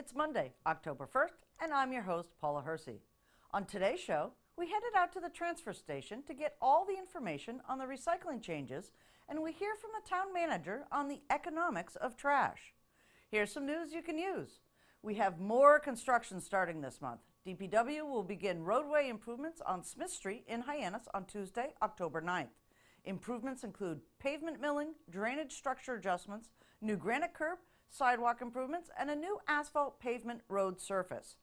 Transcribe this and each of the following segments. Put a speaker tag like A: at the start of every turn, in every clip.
A: It's Monday, October 1st, and I'm your host, Paula Hersey. On today's show, we headed out to the transfer station to get all the information on the recycling changes, and we hear from the town manager on the economics of trash. Here's some news you can use. We have more construction starting this month. DPW will begin roadway improvements on Smith Street in Hyannis on Tuesday, October 9th. Improvements include pavement milling, drainage structure adjustments, new granite curb, sidewalk improvements, and a new asphalt pavement road surface.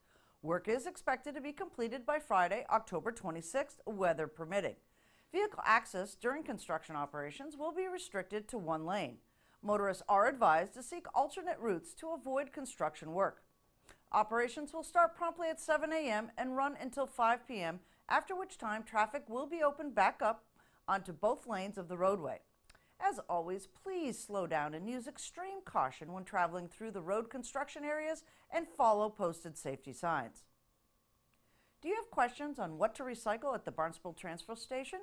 A: Work is expected to be completed by Friday, October 26th, weather permitting. Vehicle access during construction operations will be restricted to one lane. Motorists are advised to seek alternate routes to avoid construction work. Operations will start promptly at 7 a.m. and run until 5 p.m., after which time traffic will be opened back up onto both lanes of the roadway. As always, please slow down and use extreme caution when traveling through the road construction areas and follow posted safety signs. Do you have questions on what to recycle at the Barnstable transfer station?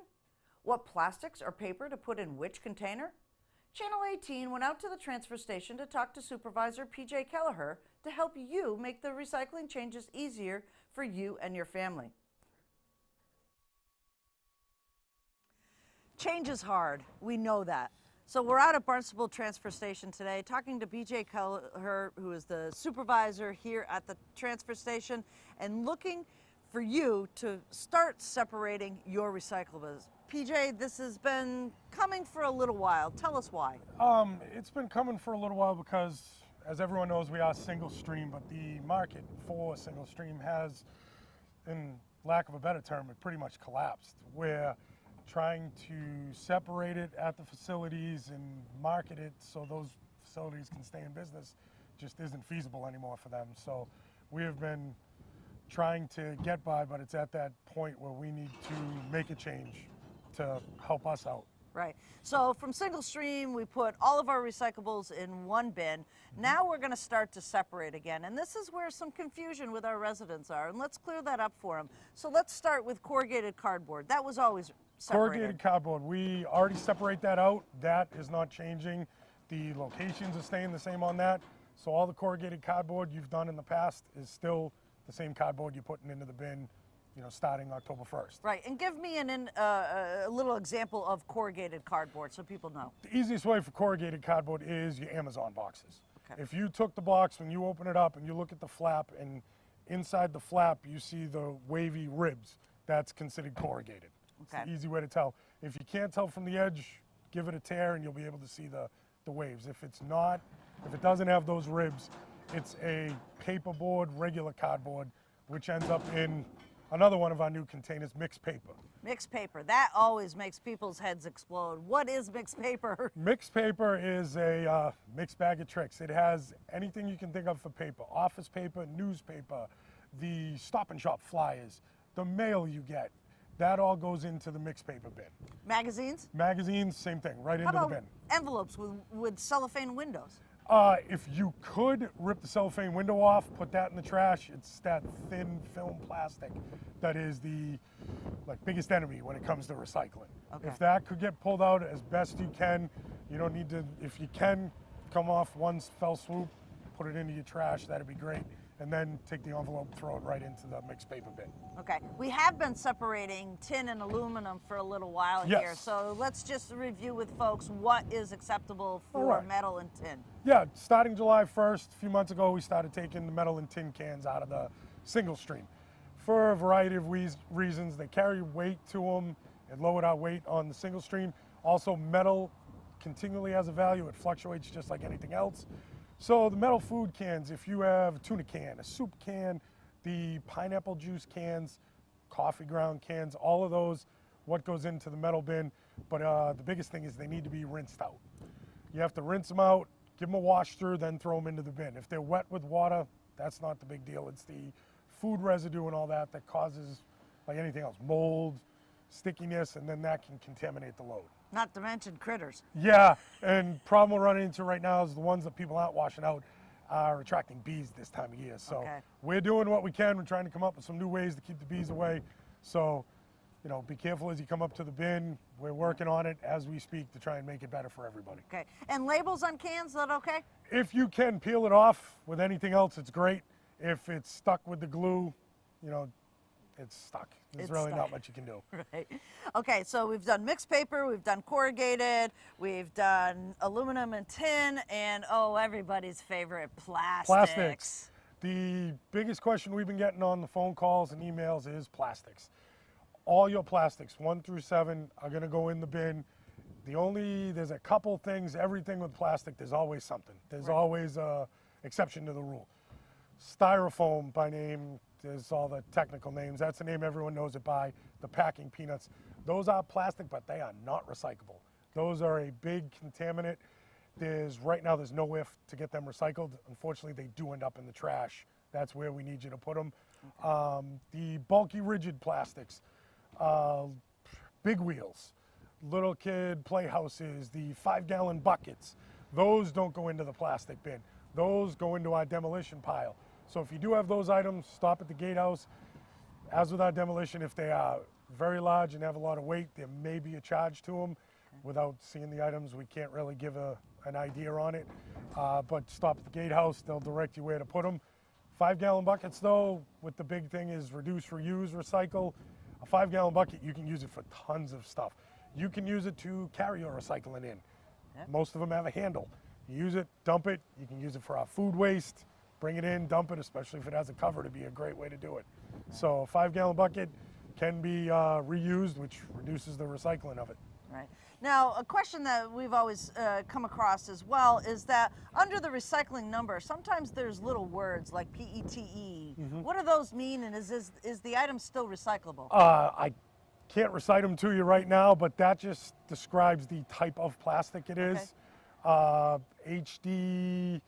A: What plastics or paper to put in which container? Channel 18 went out to the transfer station to talk to Supervisor PJ Kelleher to help you make the recycling changes easier for you and your family. Change is hard. We know that. So we're out at Barnstable Transfer Station today talking to PJ Kelleher, who is the supervisor here at the transfer station, and looking for you to start separating your recyclables. PJ, this has been coming for a little while. Tell us why.
B: It's been coming for a little while because, as everyone knows, we are single stream, but the market for single stream has, in lack of a better term, it pretty much collapsed. We're trying to separate it at the facilities and market it so those facilities can stay in business just isn't feasible anymore for them. So we have been trying to get by, but it's at that point where we need to make a change to help us out.
A: Right. So from single stream, we put all of our recyclables in one bin. Now we're going to start to separate again. And this is where some confusion with our residents are. And let's clear that up for them. So let's start with corrugated cardboard. That was always separated.
B: Corrugated cardboard, we already separate that out. That is not changing. The locations are staying the same on that. So all the corrugated cardboard you've done in the past is still the same cardboard you're putting into the bin, starting October 1st.
A: Right, and give me a little example of corrugated cardboard so people know.
B: The easiest way for corrugated cardboard is your Amazon boxes.
A: Okay.
B: If you took the box, when you open it up and you look at the flap, and inside the flap you see the wavy ribs, that's considered corrugated.
A: Okay.
B: It's the easy way to tell. If you can't tell from the edge, give it a tear and you'll be able to see the waves. If it doesn't have those ribs, it's a paperboard, regular cardboard, which ends up in another one of our new containers, mixed paper.
A: Mixed paper, that always makes people's heads explode. What is mixed paper?
B: Mixed paper is a mixed bag of tricks. It has anything you can think of for paper: office paper, newspaper, the Stop and Shop flyers, the mail you get. That all goes into the mixed paper bin. Magazines? Magazines, same thing, right into the bin.
A: Envelopes with cellophane windows?
B: If you could rip the cellophane window off, put that in the trash. It's that thin film plastic that is the biggest enemy when it comes to recycling.
A: Okay.
B: If that could get pulled out as best you can, you don't need to, if you can come off one fell swoop, put it into your trash, that'd be great. And then take the envelope, throw it right into the mixed paper bin.
A: Okay, we have been separating tin and aluminum for a little while
B: Yes.
A: here, so let's just review with folks what is acceptable for metal and tin.
B: Yeah, starting July 1st, a few months ago, we started taking the metal and tin cans out of the single stream. For a variety of reasons, they carry weight to them. It lowered our weight on the single stream. Also, metal continually has a value. It fluctuates just like anything else. So the metal food cans, if you have a tuna can, a soup can, the pineapple juice cans, coffee ground cans, all of those, what goes into the metal bin. But the biggest thing is they need to be rinsed out. You have to rinse them out, give them a wash through, then throw them into the bin. If they're wet with water, that's not the big deal. It's the food residue and all that that causes, like anything else, mold, stickiness, and then that can contaminate the load.
A: Not to mention critters.
B: Yeah, and problem we're running into right now is the ones that people aren't washing out are attracting bees this time of year. So we're doing what we can. We're trying to come up with some new ways to keep the bees away. So, be careful as you come up to the bin. We're working on it as we speak to try and make it better for everybody.
A: Okay, and labels on cans, is that okay?
B: If you can peel it off with anything else, it's great. If it's stuck with the glue, you know, it's stuck. There's
A: It's
B: really
A: stuck.
B: not much you can do.
A: Right. Okay, so we've done mixed paper, we've done corrugated, we've done aluminum and tin, and oh, everybody's favorite, plastics.
B: The biggest question we've been getting on the phone calls and emails is plastics. All your plastics, 1 through 7, are going to go in the bin. There's a couple things, everything with plastic, there's always something. There's
A: Right.
B: always a exception to the rule. Styrofoam by name, there's all the technical names. That's the name everyone knows it by. The packing peanuts. Those are plastic, but they are not recyclable. Those are a big contaminant. Right now, there's no if to get them recycled. Unfortunately, they do end up in the trash. That's where we need you to put them. Okay. The bulky rigid plastics, big wheels, little kid playhouses, the 5-gallon buckets, those don't go into the plastic bin. Those go into our demolition pile. So if you do have those items, stop at the gatehouse. As with our demolition, if they are very large and have a lot of weight, there may be a charge to them. Without seeing the items, we can't really give an idea on it. But stop at the gatehouse, they'll direct you where to put them. 5-gallon buckets though, with the big thing is reduce, reuse, recycle. A 5-gallon bucket, you can use it for tons of stuff. You can use it to carry your recycling in.
A: Yep.
B: Most of them have a handle. You use it, dump it. You can use it for our food waste. Bring it in, dump it, especially if it has a cover, to be a great way to do it. So a 5-gallon bucket can be reused, which reduces the recycling of it.
A: Right. Now, a question that we've always come across as well is that under the recycling number, sometimes there's little words like PETE.
B: Mm-hmm.
A: What do those mean, and is the item still recyclable?
B: I can't recite them to you right now, but that just describes the type of plastic it is. HD,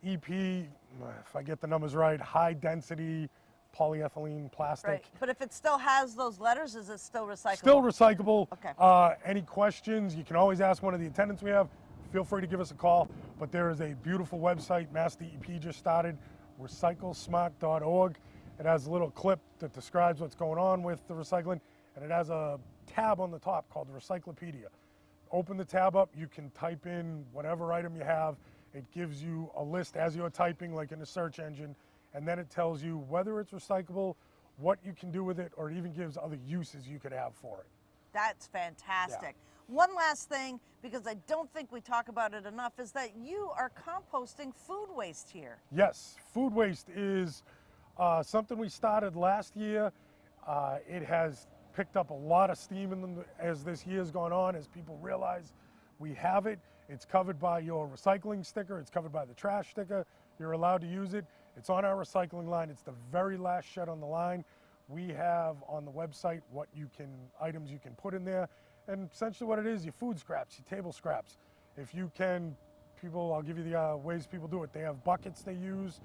B: EP, if I get the numbers right, high density polyethylene plastic.
A: Right. But if it still has those letters, is it still recyclable?
B: Still recyclable.
A: Okay.
B: Any questions, you can always ask one of the attendants we have. Feel free to give us a call. But there is a beautiful website, Mass DEP just started, recyclesmart.org. It has a little clip that describes what's going on with the recycling, and it has a tab on the top called Recyclopedia. Open the tab up, you can type in whatever item you have. It gives you a list as you're typing, like in a search engine, and then it tells you whether it's recyclable, what you can do with it, or it even gives other uses you could have for it.
A: That's fantastic. One last thing, because I don't think we talk about it enough, is that you are composting food waste here.
B: Yes, food waste is something we started last year. It has picked up a lot of steam as this year's gone on, as people realize we have it. It's covered by your recycling sticker. It's covered by the trash sticker. You're allowed to use it. It's on our recycling line. It's the very last shed on the line. We have on the website items you can put in there. And essentially what it is, your food scraps, your table scraps. If you can, I'll give you the ways people do it. They have buckets they use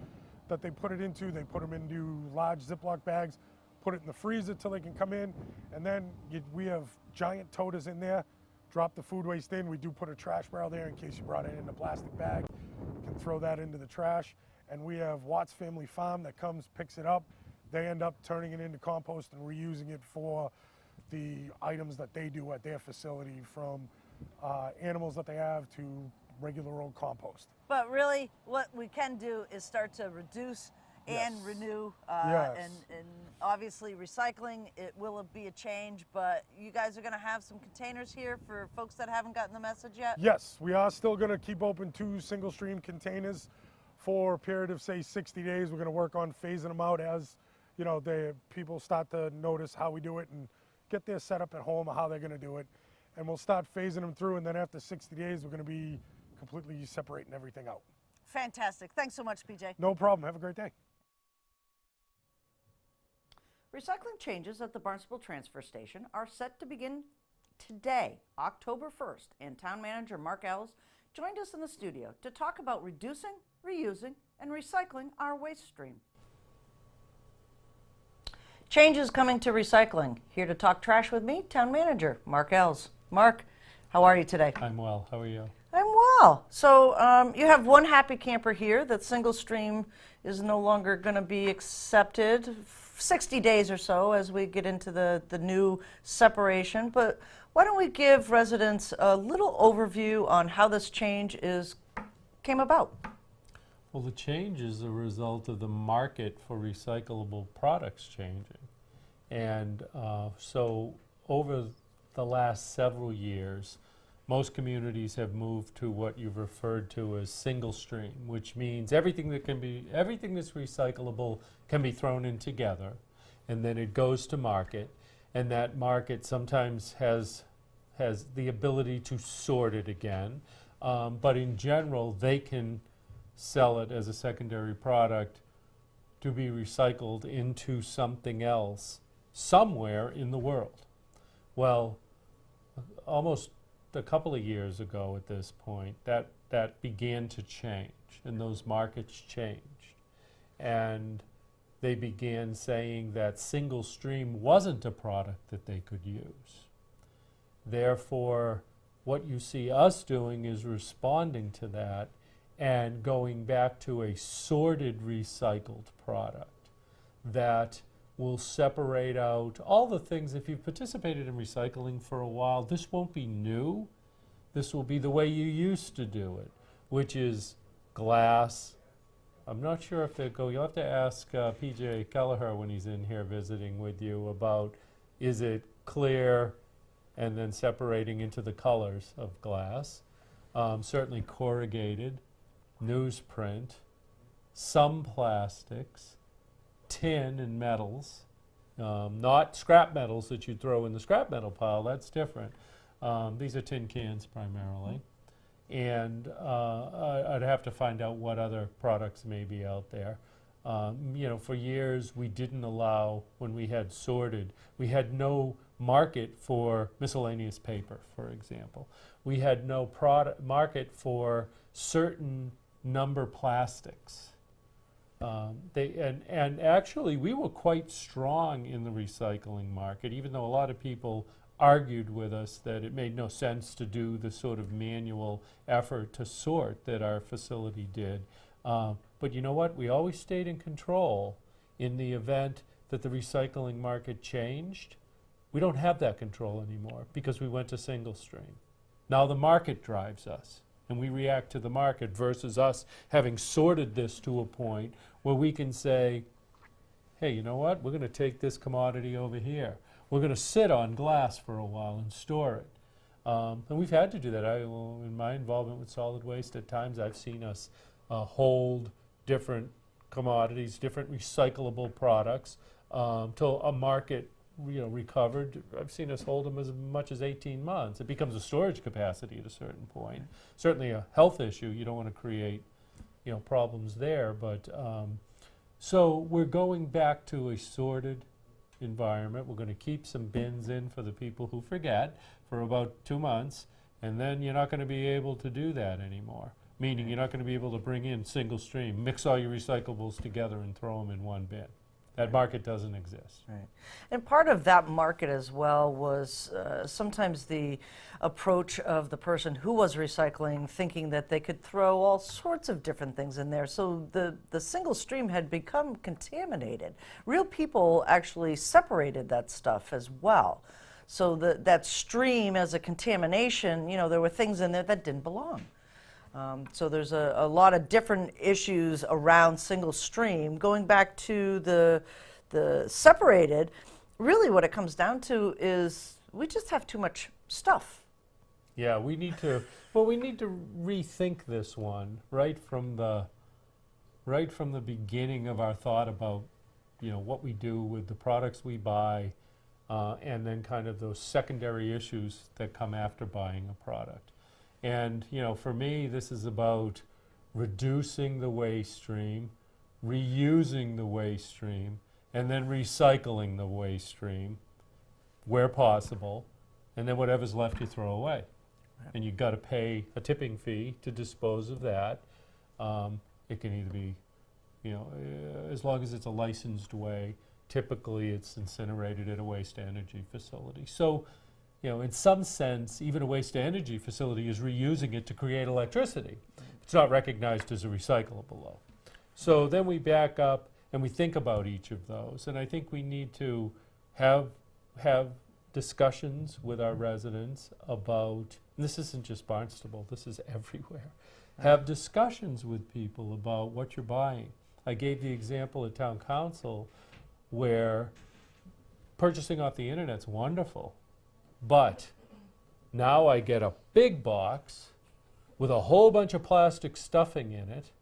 B: that they put it into. They put them into large Ziploc bags, put it in the freezer till they can come in. And then we have giant toters in there. Drop the food waste in. We do put a trash barrel there in case you brought it in a plastic bag. You can throw that into the trash. And we have Watts Family Farm that comes, picks it up. They end up turning it into compost and reusing it for the items that they do at their facility, from animals that they have to regular old compost.
A: But really, what we can do is start to reduce and renew, and obviously recycling, it will be a change, but you guys are going to have some containers here for folks that haven't gotten the message yet?
B: Yes, we are still going to keep open 2 single stream containers for a period of, say, 60 days. We're going to work on phasing them out as, the people start to notice how we do it and get their setup at home, how they're going to do it. And we'll start phasing them through, and then after 60 days, we're going to be completely separating everything out.
A: Fantastic. Thanks so much, PJ.
B: No problem. Have a great day.
A: Recycling changes at the Barnstable Transfer Station are set to begin today, October 1st, and Town Manager Mark Ells joined us in the studio to talk about reducing, reusing, and recycling our waste stream. Changes coming to recycling. Here to talk trash with me, Town Manager Mark Ells. Mark, how are you today?
C: I'm well. How are you?
A: I'm well. So you have one happy camper here that single stream is no longer going to be accepted. 60 days or so as we get into the new separation. But why don't we give residents a little overview on how this change came about?
C: Well, the change is a result of the market for recyclable products changing. And so over the last several years, most communities have moved to what you've referred to as single stream, which means everything that's recyclable can be thrown in together, and then it goes to market, and that market sometimes has the ability to sort it again, but in general, they can sell it as a secondary product to be recycled into something else somewhere in the world. Well, almost a couple of years ago at this point, that began to change, and those markets changed. And they began saying that single stream wasn't a product that they could use. Therefore, what you see us doing is responding to that and going back to a sorted recycled product that will separate out all the things. If you've participated in recycling for a while, this won't be new. This will be the way you used to do it, which is glass. I'm not sure if they go, you'll have to ask PJ Kelleher when he's in here visiting with you about, is it clear and then separating into the colors of glass. Certainly corrugated, newsprint, some plastics, tin and metals, not scrap metals that you throw in the scrap metal pile, that's different. These are tin cans primarily. And I'd have to find out what other products may be out there. For years we didn't allow, when we had sorted, we had no market for miscellaneous paper, for example. We had no market for certain number plastics. And actually we were quite strong in the recycling market, even though a lot of people argued with us that it made no sense to do the sort of manual effort to sort that our facility did. But you know what? We always stayed in control in the event that the recycling market changed. We don't have that control anymore because we went to single stream. Now the market drives us, and we react to the market versus us having sorted this to a point where we can say, hey, you know what? We're going to take this commodity over here. We're going to sit on glass for a while and store it. And we've had to do that. In my involvement with solid waste, at times I've seen us hold different commodities, different recyclable products till a market recovered. I've seen us hold them as much as 18 months. It becomes a storage capacity at a certain point. Certainly a health issue. You don't want to create problems there. But so we're going back to a sorted environment. We're going to keep some bins in for the people who forget for about 2 months, and then you're not going to be able to do that anymore. Meaning you're not going to be able to bring in single stream, mix all your recyclables together and throw them in one bin. That market doesn't exist.
A: Right. And part of that market as well was sometimes the approach of the person who was recycling, thinking that they could throw all sorts of different things in there. So the single stream had become contaminated. Real people actually separated that stuff as well. So that stream as a contamination, there were things in there that didn't belong. So there's a lot of different issues around single stream. Going back to the separated, really what it comes down to is we just have too much stuff.
C: Yeah, we need to rethink this one right from the beginning of our thought about what we do with the products we buy, and then kind of those secondary issues that come after buying a product. And for me, this is about reducing the waste stream, reusing the waste stream, and then recycling the waste stream where possible, and then whatever's left you throw away. Right. And you've got to pay a tipping fee to dispose of that. It can either be, as long as it's a licensed way, typically it's incinerated at a waste energy facility. So, in some sense, even a waste energy facility is reusing it to create electricity. It's not recognized as a recyclable though. So then we back up and we think about each of those. And I think we need to have discussions with our residents about, and this isn't just Barnstable, this is everywhere, Have discussions with people about what you're buying. I gave the example at town council where purchasing off the internet's wonderful, but now I get a big box with a whole bunch of plastic stuffing in it,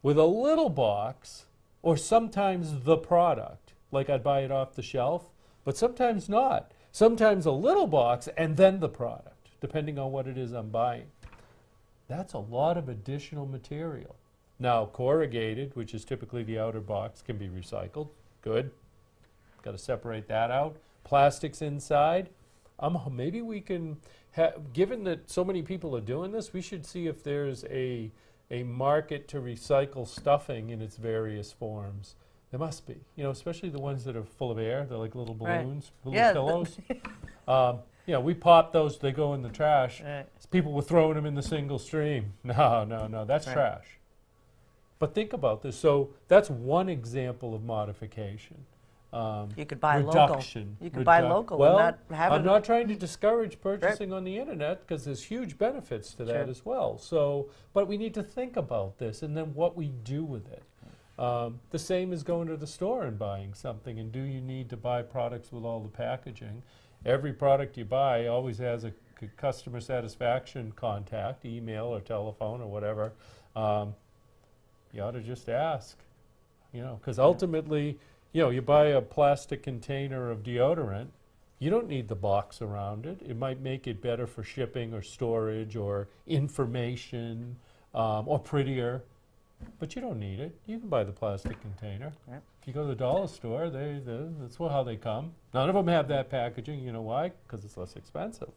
C: with a little box, or sometimes the product, like I'd buy it off the shelf, but sometimes not. Sometimes a little box and then the product, depending on what it is I'm buying. That's a lot of additional material. Now, corrugated, which is typically the outer box, can be recycled. Good. Got to separate that out. Plastics inside. Maybe we can, given that so many people are doing this, we should see if there's a market to recycle stuffing in its various forms. There must be, especially the ones that are full of air. They're like little balloons, little pillows. We pop those, they go in the trash.
A: Right.
C: People were throwing them in the single stream. No, that's trash. But think about this. So that's one example of modification.
A: You could buy
C: reduction.
A: local. You could buy local
C: well,
A: and not have it.
C: I'm not trying to discourage purchasing on the internet because there's huge benefits to that as well. So, but we need to think about this and then what we do with it. The same as going to the store and buying something. And do you need to buy products with all the packaging? Every product you buy always has a customer satisfaction contact, email or telephone or whatever. You ought to just ask, because ultimately, you buy a plastic container of deodorant, you don't need the box around it. It might make it better for shipping or storage or information or prettier, but you don't need it. You can buy the plastic container.
A: Yep.
C: If you go to the dollar store, that's how they come. None of them have that packaging. You know why? Because it's less expensive.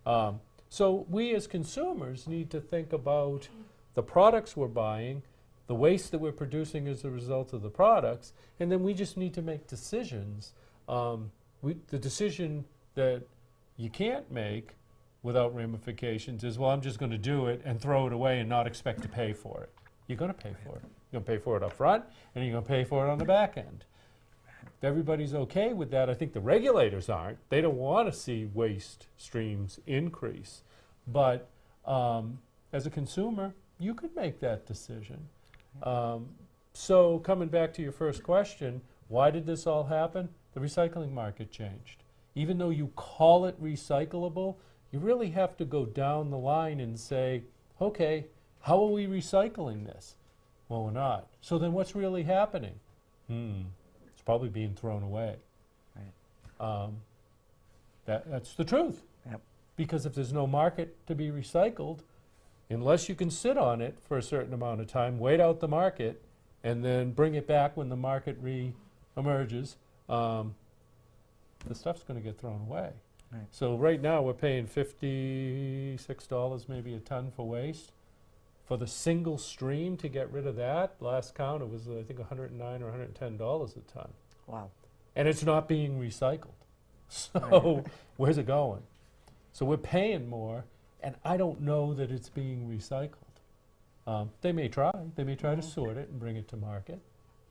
C: So we as consumers need to think about the products we're buying, the waste that we're producing as a result of the products, and then we just need to make decisions. The decision that you can't make without ramifications is, well, I'm just going to do it and throw it away and not expect to pay for it. You're going to pay for it. You're going to pay for it up front, and you're going to pay for it on the back end. If everybody's okay with that, I think the regulators aren't. They don't want to see waste streams increase. But as a consumer, you could make that decision. So coming back to your first question, why did this all happen? The recycling market changed. Even though you call it recyclable, you really have to go down the line and say, okay, how are we recycling this? Well, we're not. So then what's really happening? It's probably being thrown away.
A: Right.
C: That's the truth.
A: Yep.
C: Because if there's no market to be recycled, unless you can sit on it for a certain amount of time, wait out the market, and then bring it back when the market re-emerges, the stuff's going to get thrown away.
A: Right.
C: So right now we're paying $56 maybe a ton for waste. For the single stream to get rid of that, last count it was I think $109 or $110 a ton.
A: Wow.
C: And it's not being recycled. So where's it going? So we're paying more, and I don't know that it's being recycled. They may try. They may try to sort it and bring it to market.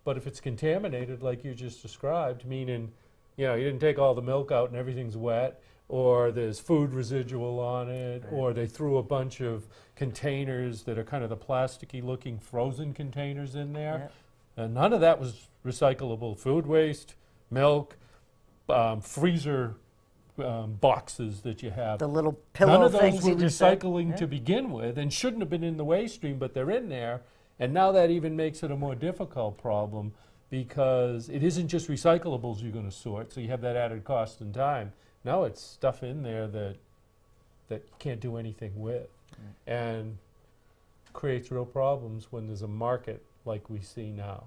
C: But if it's contaminated like you just described, meaning you didn't take all the milk out and everything's wet, or there's food residual on it, or they threw a bunch of containers that are kind of the plasticky looking frozen containers in there. And none of that was recyclable. Food waste, milk, freezer boxes that you have.
A: The little pillow
C: None of those
A: things
C: were
A: you just said.
C: recycling to begin with and shouldn't have been in the waste stream, but they're in there. And now that even makes it a more difficult problem because it isn't just recyclables you're going to sort, so you have that added cost and time. Now it's stuff in there that you can't do anything with, and creates real problems when there's a market like we see now.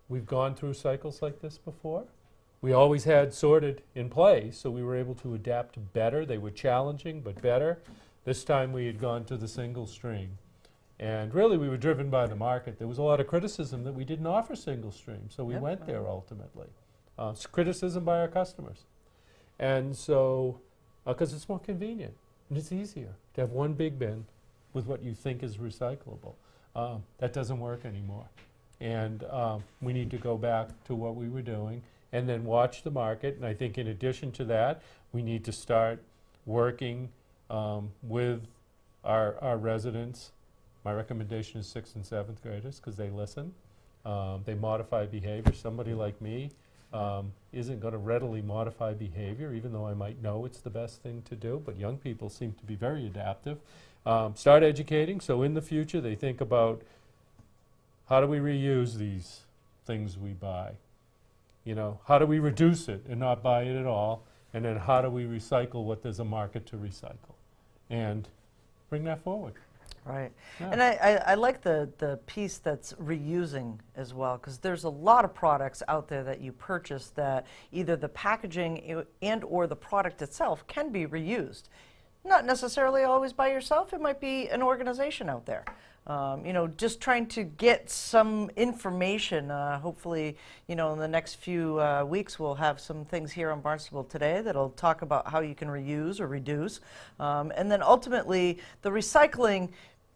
C: We've gone through cycles like this before. We always had sorted in place, so we were able to adapt better. They were challenging, but better. This time we had gone to the single stream. And really we were driven by the market. There was a lot of criticism that we didn't offer single stream, so we went there ultimately. It's criticism by our customers. And so, because it's more convenient and it's easier to have one big bin with what you think is recyclable. That doesn't work anymore. And we need to go back to what we were doing and then watch the market. And I think in addition to that, we need to start working with our residents, my recommendation is 6th and 7th graders because they listen. They modify behavior. Somebody like me isn't going to readily modify behavior, even though I might know it's the best thing to do, but young people seem to be very adaptive. Start educating, so in the future they think about, how do we reuse these things we buy? You know, how do we reduce it and not buy it at all? And then how do we recycle what there's a market to recycle? And bring that forward.
A: Right.
C: Yeah.
A: And I like the piece that's reusing as well, because there's a lot of products out there that you purchase that either the packaging and or the product itself can be reused. Not necessarily always by yourself. It might be an organization out there. You know, just trying to get some information. Hopefully, you know, in the next few weeks, we'll have some things here on Barnstable Today that'll talk about how you can reuse or reduce. And then ultimately, the recycling,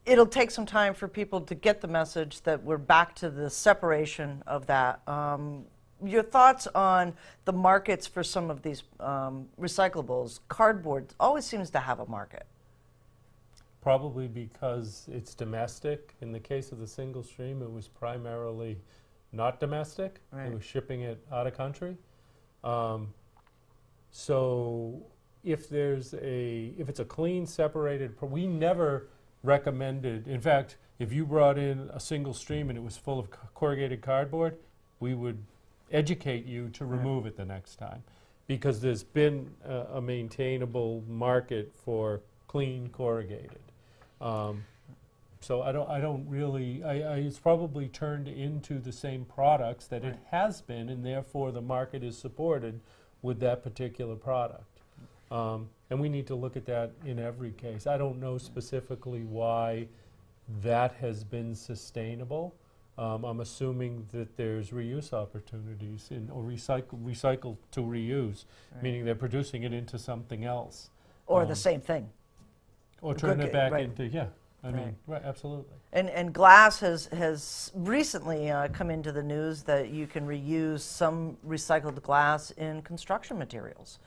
A: it'll take some time for people to get the message that we're back to the separation of that. Your thoughts on the markets for some of these recyclables? Cardboard always seems to have a market.
C: Probably because it's domestic. In the case of the single stream, it was primarily not domestic.
A: Right.
C: It was shipping it out of country. So if it's a clean, separated, we never recommended, in fact, if you brought in a single stream and it was full of corrugated cardboard, we would educate you to remove it the next time, because there's been a maintainable market for clean corrugated. So I don't really, it's probably turned into the same products that it has been, and therefore the market is supported with that particular product. And we need to look at that in every case. I don't know specifically why that has been sustainable. I'm assuming that there's reuse opportunities or recycle to reuse, meaning they're producing it into something else.
A: Or the same thing.
C: Or turn it back
A: right.
C: into, yeah, I mean, right, absolutely.
A: And glass has recently come into the news that you can reuse some recycled glass in construction materials.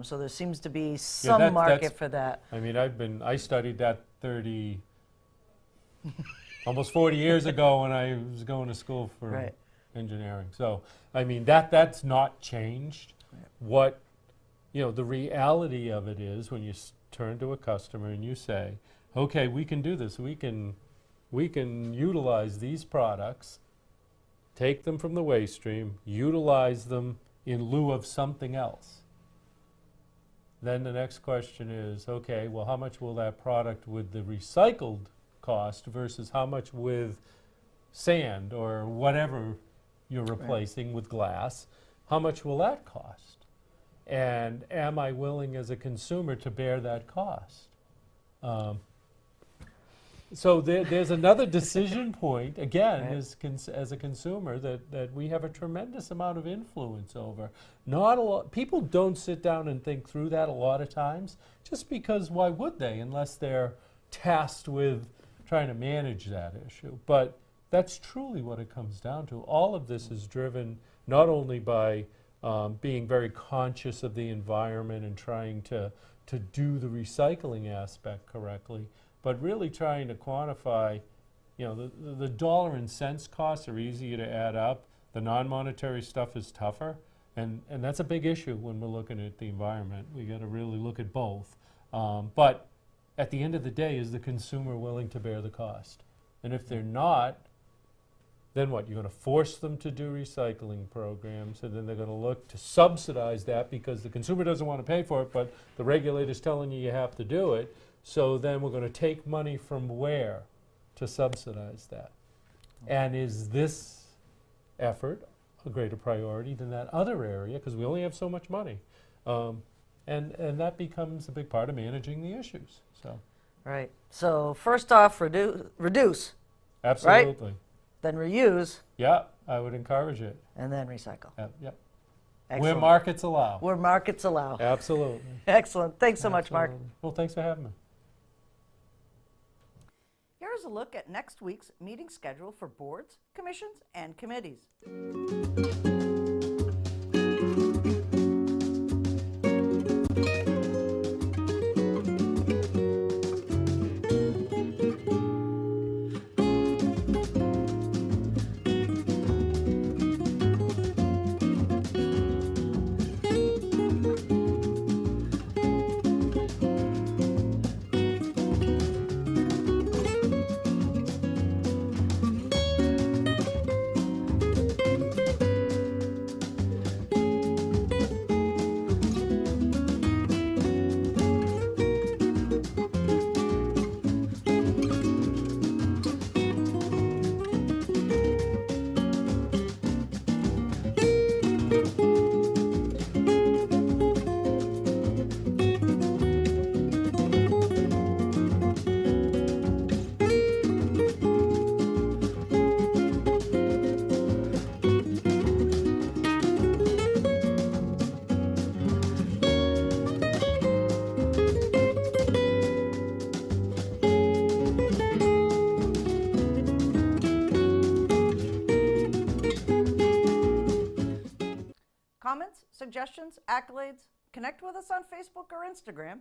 A: So there seems to be some market for that.
C: I mean, I studied that almost 40 years ago when I was going to school for engineering. So, I mean, that's not changed. What, you know, the reality of it is when you turn to a customer and you say, okay, we can do this. We can utilize these products, take them from the waste stream, utilize them in lieu of something else. Then the next question is, okay, well, how much will that product with the recycled cost versus how much with sand or whatever you're replacing with glass, how much will that cost? And am I willing as a consumer to bear that cost? So there's another decision point, again, as a consumer, that we have a tremendous amount of influence over. Not a lot, people don't sit down and think through that a lot of times, just because why would they, unless they're tasked with trying to manage that issue. But that's truly what it comes down to. All of this is driven not only by being very conscious of the environment and trying to do the recycling aspect correctly, but really trying to quantify, you know, the dollar and cents costs are easier to add up. The non-monetary stuff is tougher, and that's a big issue when we're looking at the environment. We got to really look at both. But at the end of the day, is the consumer willing to bear the cost? And if they're not, then what? You're going to force them to do recycling programs, and then they're going to look to subsidize that because the consumer doesn't want to pay for it, but the regulator's telling you have to do it. So then we're going to take money from where to subsidize that? And is this effort a greater priority than that other area? Because we only have so much money. And that becomes a big part of managing the issues. So.
A: Right. So first off, reduce.
C: Absolutely.
A: Right? Then reuse.
C: Yeah, I would encourage it.
A: And then recycle.
C: Yep.
A: Excellent.
C: Where markets allow.
A: Where markets allow.
C: Absolutely.
A: Excellent. Thanks so much, Mark.
C: Well, thanks for having me.
A: Here's a look at next week's meeting schedule for boards, commissions, and committees. comments, suggestions, accolades, connect with us on Facebook or Instagram,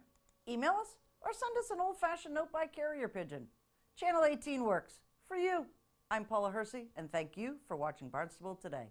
A: email us, or send us an old-fashioned note by carrier pigeon. Channel 18 works for you. I'm Paula Hersey, and thank you for watching Barnstable Today.